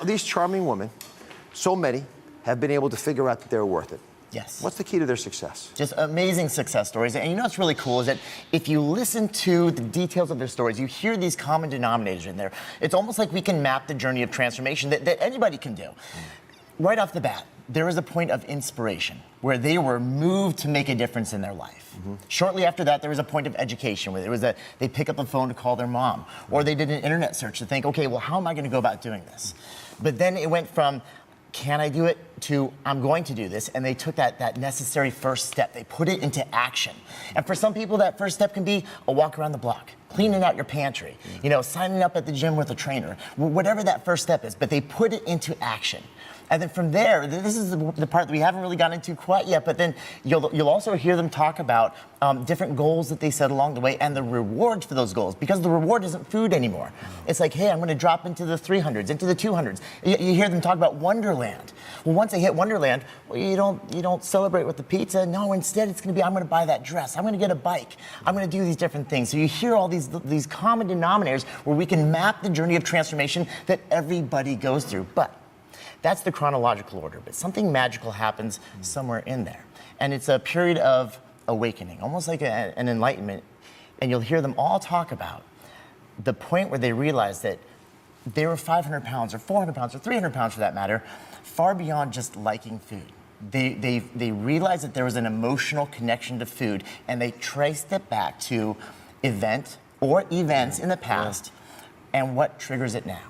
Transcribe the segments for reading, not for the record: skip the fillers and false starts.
These charming women, so many, have been able to figure out that they're worth it. Yes. What's the key to their success? Just amazing success stories. And you know what's really cool is that if you listen to the details of their stories, you hear these common denominators in there. It's almost like we can map the journey of transformation that anybody can do. Right off the bat, there was a point of inspiration where they were moved to make a difference in their life. Shortly after that, there was a point of education where they pick up the phone to call their mom, or they did an internet search to think, okay, well, how am I going to go about doing this? But then it went from, can I do it, to I'm going to do this, and they took that necessary first step. They put it into action. And for some people, that first step can be a walk around the block, cleaning out your pantry, you know, signing up at the gym with a trainer, whatever that first step is, but they put it into action. And then from there, this is the part that we haven't really gotten into quite yet, but then you'll also hear them talk about different goals that they set along the way and the rewards for those goals, because the reward isn't food anymore. It's like, hey, I'm going to drop into the 300s, into the 200s. You hear them talk about Wonderland. Well, once they hit Wonderland, well, you don't celebrate with the pizza. No, instead it's going to be, I'm going to buy that dress. I'm going to get a bike. I'm going to do these different things. So you hear all these common denominators where we can map the journey of transformation that everybody goes through. But that's the chronological order, but something magical happens somewhere in there. And it's a period of awakening, almost like an enlightenment. And you'll hear them all talk about the point where they realize that they were 500 pounds or 400 pounds or 300 pounds for that matter, far beyond just liking food. They realized that there was an emotional connection to food, and they traced it back to events in the past and what triggers it now.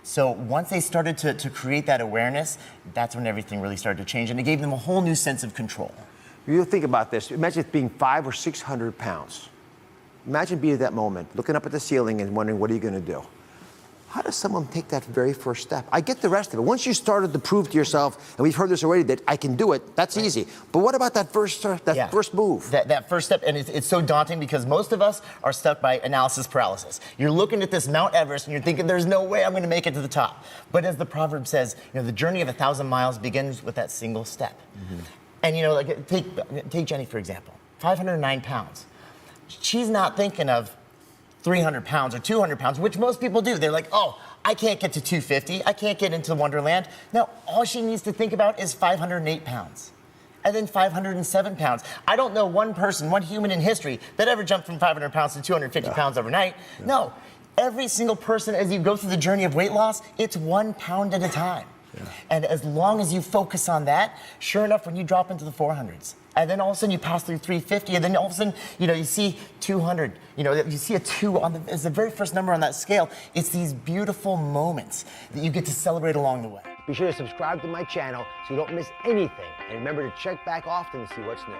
So once they started to create that awareness, that's when everything really started to change, and it gave them a whole new sense of control. You think about this. Imagine being 500 or 600 pounds. Imagine being at that moment, looking up at the ceiling and wondering, what are you going to do? How does someone take that very first step? I get the rest of it. Once you started to prove to yourself, and we've heard this already, that I can do it, that's easy. But what about that first move? That first step, and it's so daunting because most of us are stuck by analysis paralysis. You're looking at this Mount Everest and you're thinking, there's no way I'm going to make it to the top. But as the proverb says, you know, the journey of 1,000 miles begins with that single step. And you know, like take Jenny for example, 509 pounds. She's not thinking of 300 pounds or 200 pounds, which most people do. They're like, oh, I can't get to 250. I can't get into Wonderland. No, all she needs to think about is 508 pounds. And then 507 pounds. I don't know one person, one human in history that ever jumped from 500 pounds to 250 pounds overnight. No, every single person, as you go through the journey of weight loss, it's 1 pound at a time. And as long as you focus on that, sure enough, when you drop into the 400s, and then all of a sudden you pass through 350, and then all of a sudden, you know, you see 200, you know, you see a 2 as the very first number on that scale. It's these beautiful moments that you get to celebrate along the way. Be sure to subscribe to my channel so you don't miss anything. And remember to check back often to see what's new.